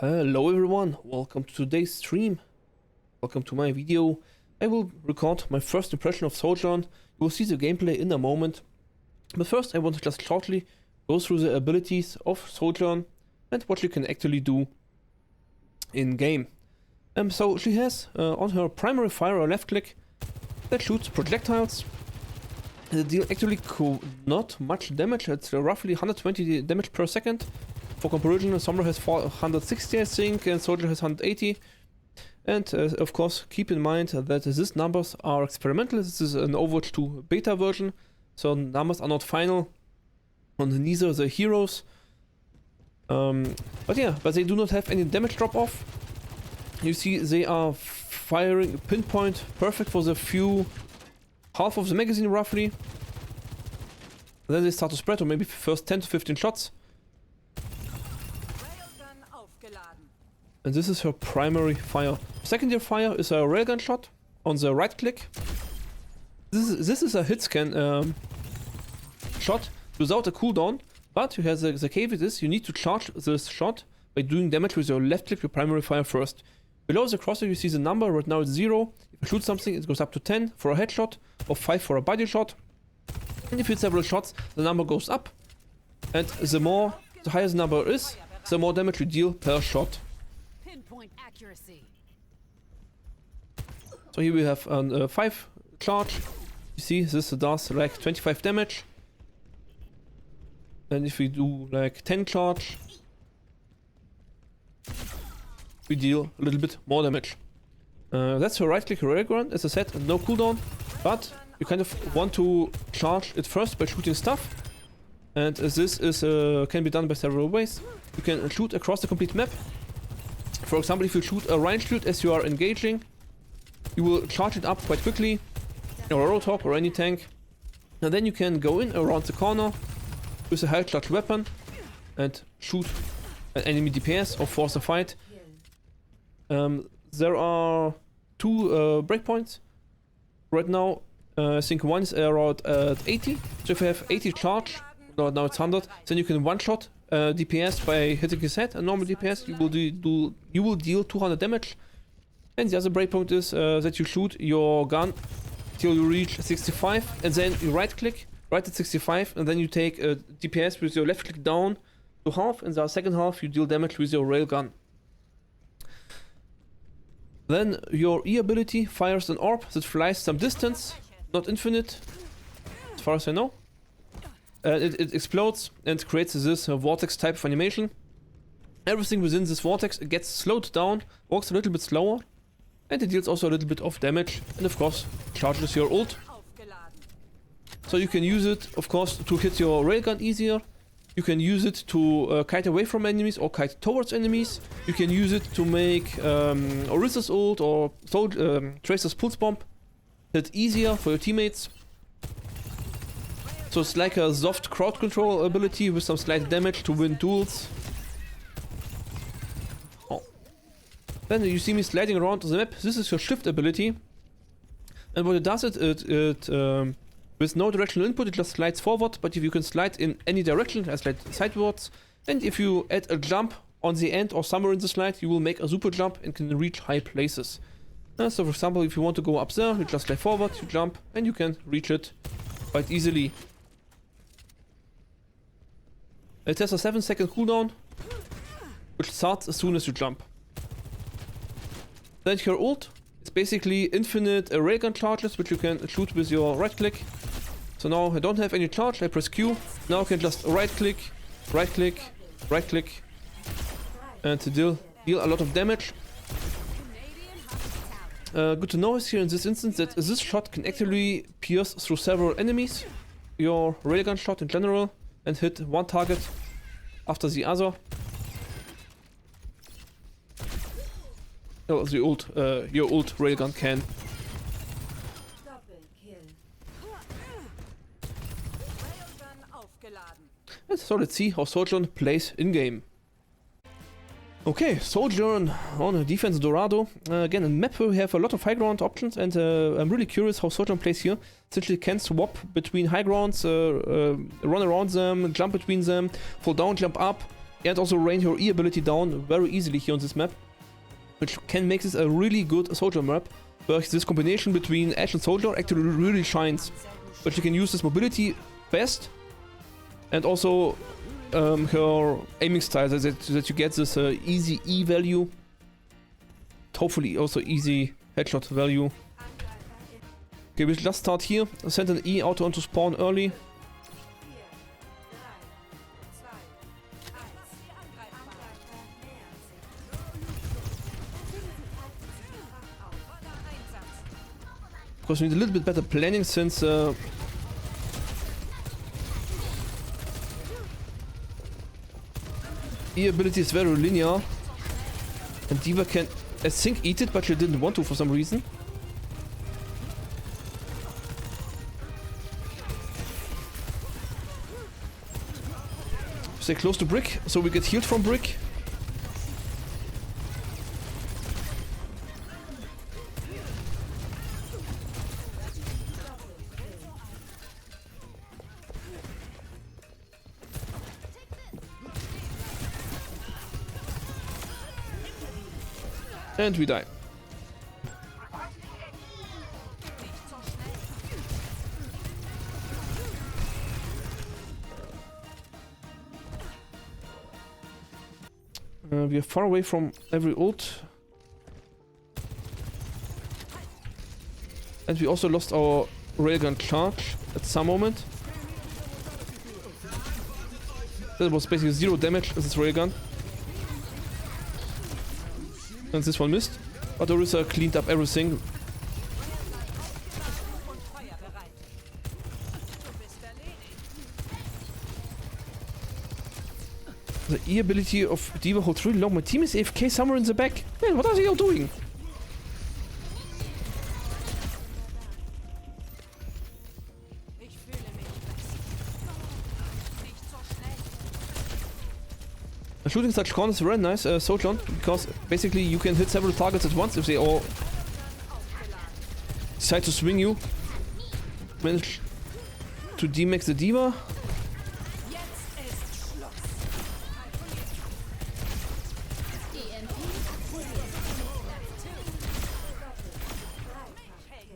Hello everyone, welcome to today's stream. Welcome to my video. I will record my first impression of Sojourn. You will see the gameplay in a moment. But first I want to just shortly go through the abilities of Sojourn and what you can actually do in game. So she has on her primary fire a left click that shoots projectiles. They deal actually not much damage. It's roughly 120 damage per second. For comparison, Sombra has 460 I think, and Soldier has 180. And of course, keep in mind that these numbers are experimental. This is an Overwatch 2 Beta version, so numbers are not final on neither the heroes. But they do not have any damage drop off. You see, they are firing pinpoint perfect for the half of the magazine roughly. Then they start to spread, or maybe first 10 to 15 shots. And this is her primary fire. Secondary fire is a railgun shot on the right click. This is a hit scan shot without a cooldown, but the caveat is you need to charge this shot by doing damage with your left click, your primary fire first. Below the crosshair you see the number, right now it's 0. If you shoot something it goes up to 10 for a headshot or 5 for a body shot. And if you hit several shots the number goes up, and the higher the number is, the more damage you deal per shot. Accuracy. So here we have a 5 charge. You see this does like 25 damage. And if we do like 10 charge, we deal a little bit more damage. That's her right click railgun. As I said, no cooldown, but you kind of want to charge it first by shooting stuff. And this is can be done by several ways. You can shoot across the complete map. For example, if you shoot a range shoot as you are engaging, you will charge it up quite quickly, or a Roadhog or any tank. And then you can go in around the corner with a high charge weapon and shoot an enemy DPS or force a fight. There are 2 breakpoints right now. I think one is around 80. So if you have 80 charge, now it's 100, then you can one-shot DPS by hitting his head. A normal DPS you will deal 200 damage. And the other breakpoint is that you shoot your gun till you reach 65, and then you right click right at 65, and then you take a DPS with your left click down to half, and the second half you deal damage with your railgun. Then your E ability fires an orb that flies some distance, not infinite, as far as I know. It explodes and creates this vortex type of animation. Everything within this vortex gets slowed down, walks a little bit slower, and it deals also a little bit of damage, and of course charges your ult. So you can use it, of course, to hit your railgun easier. You can use it to kite away from enemies or kite towards enemies. You can use it to make Orisa's ult or Tracer's pulse bomb hit easier for your teammates. So it's like a soft crowd control ability with some slight damage to win duels. Oh. Then you see me sliding around the map. This is your shift ability. And what it does, with no directional input, it just slides forward. But if you can slide in any direction, I slide sidewards. And if you add a jump on the end or somewhere in the slide, you will make a super jump and can reach high places. So for example, if you want to go up there, you just slide forward, you jump, and you can reach it quite easily. It has a 7-second cooldown, which starts as soon as you jump. Then your ult is basically infinite railgun charges, which you can shoot with your right click. So now I don't have any charge, I press Q. Now I can just right click, right click, right click, and to deal a lot of damage. Good to know is here in this instance that this shot can actually pierce through several enemies. Your railgun shot in general, and hit one target after the other. Oh, the ult, your ult railgun can. And so let's see how Sojourn plays in game. Okay, Sojourn on defense Dorado. Again, in map we have a lot of high ground options, and I'm really curious how Sojourn plays here. Essentially can swap between high grounds, run around them, jump between them, fall down, jump up, and also rain her E ability down very easily here on this map, which can make this a really good Sojourn map, where this combination between Edge and Sojourn actually really shines. But you can use this mobility best, and also her aiming style, so that you get this easy E value, hopefully also easy headshot value. Okay, we'll just start here, send an E auto onto spawn early. Of course, we need a little bit better planning since E ability is very linear, and D.Va can, I think, eat it, but she didn't want to for some reason. Stay close to Brick, so we get healed from Brick. And we die. We are far away from every ult. And we also lost our railgun charge at some moment. That was basically 0 damage as this railgun. And this one missed. But Orisa cleaned up everything. The E ability of D.Va holds really long. My team is AFK somewhere in the back. Man, what are they all doing? Shooting such corners is very nice, Sojourn, because basically you can hit several targets at once if they all decide to swing you. Manage to D-max the D.Va.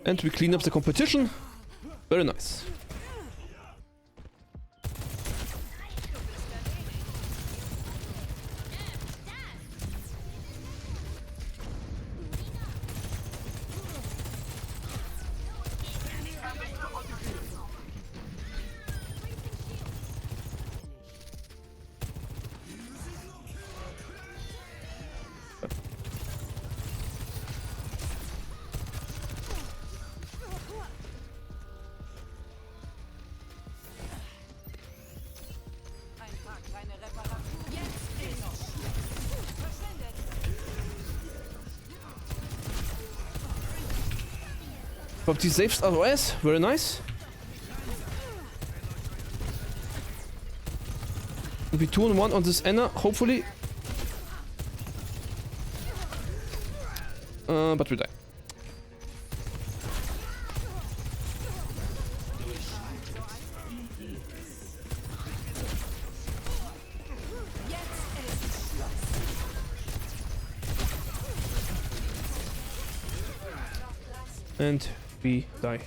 And we clean up the competition. Very nice. Ablities saves otherwise, very nice. We'll be 2-1 on this Anna, hopefully. But we die. And we die.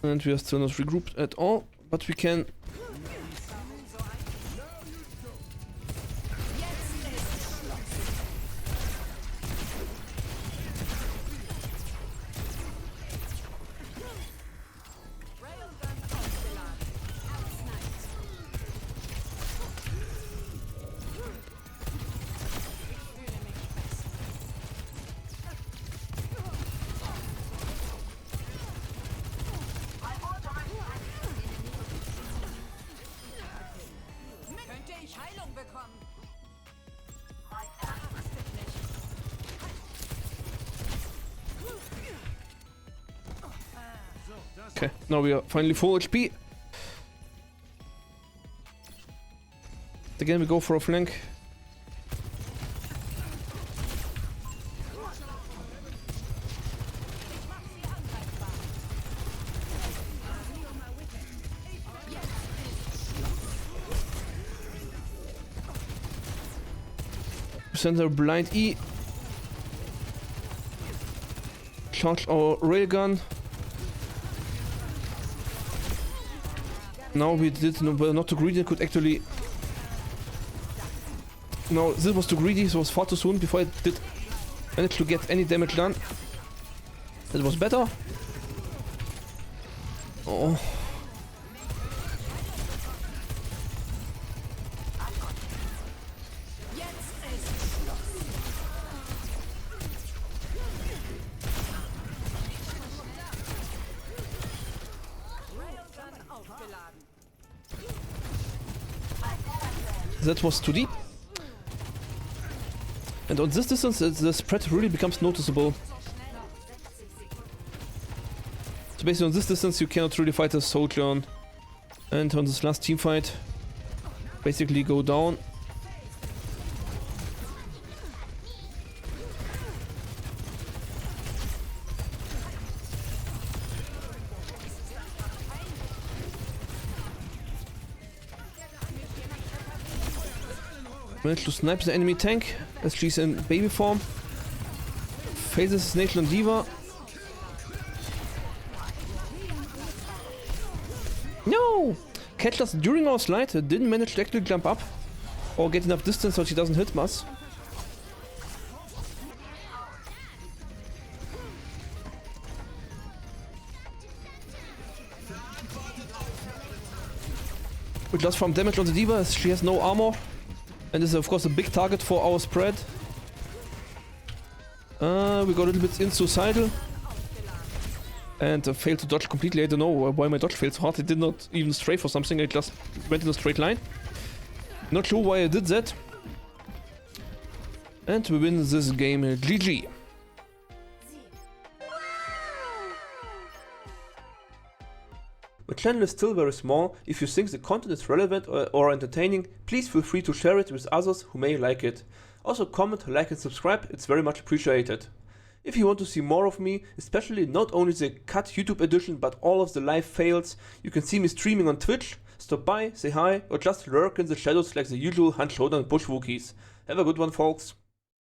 And we are still not regrouped at all, but we can. Okay, now we are finally full HP. Again, we go for a flank. Send a blind E. Charge our railgun. Now we did not too greedy, could actually. No, this was too greedy, so it was far too soon before I did manage to get any damage done. That was better. Oh. That was too deep. And on this distance, the spread really becomes noticeable. So basically on this distance, you cannot really fight a Sojourn. And on this last team fight, basically go down. Managed to snipe the enemy tank as she's in baby form. Phases National Diva. No! Catch us during our slide, didn't manage to actually jump up or get enough distance so she doesn't hit us. We lost from damage on the Diva as she has no armor. And is of course a big target for our spread. We got a little bit insuicidal. And failed to dodge completely. I don't know why my dodge failed so hard. I did not even stray for something. I just went in a straight line. Not sure why I did that. And we win this game. GG. My channel is still very small. If you think the content is relevant or entertaining, please feel free to share it with others who may like it. Also comment, like and subscribe, it's very much appreciated. If you want to see more of me, especially not only the cut YouTube edition but all of the live fails, you can see me streaming on Twitch, stop by, say hi or just lurk in the shadows like the usual Hunt Showdown Bush Wookiees. Have a good one, folks.